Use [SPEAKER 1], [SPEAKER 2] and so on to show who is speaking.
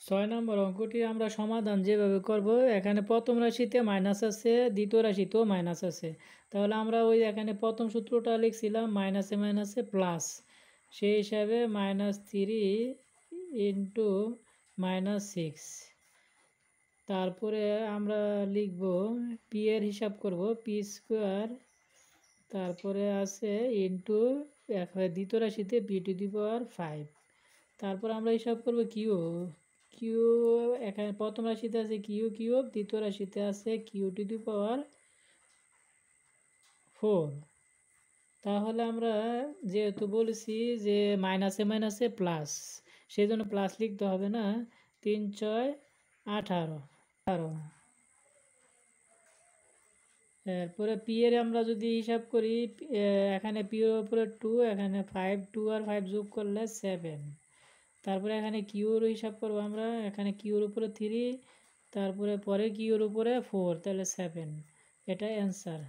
[SPEAKER 1] 6 নম্বর অঙ্কটি আমরা সমাধান যেভাবে করব, এখানে প্রথম রাশিতে মাইনাস আছে, দ্বিতীয় রাশিতেও মাইনাস আছে। তাহলে আমরা ওই এখানে প্রথম সূত্রটা লিখছিলাম মাইনাসে মাইনাসে প্লাস, সেই হিসাবে -3 ইন্টু -6। তারপরে আমরা লিখব পি এর হিসাব করব, পি স্কোয়ার, তারপরে আছে ইন্টু দ্বিতীয় রাশিতে p⁵। তারপর আমরা হিসাব করব কিউ। কিউ এখানে প্রথম রাশিতে আছে কিউ, দ্বিতীয় রাশিতে আছে q⁴। তাহলে আমরা যেহেতু বলেছি যে মাইনাসে মাইনাসে প্লাস, সেই জন্য প্লাস লিখতে হবে না। 3 × 18। এরপরে পি এর আমরা যদি হিসাব করি, এখানে পি এর উপরে 2, এখানে 5, 2 আর 5 যোগ করলে 7। তারপরে এখানে কিউর হিসাব করবো আমরা, এখানে কিউর উপরে 3, তারপরে কিউর উপরে 4, তাহলে 7। এটা অ্যান্সার।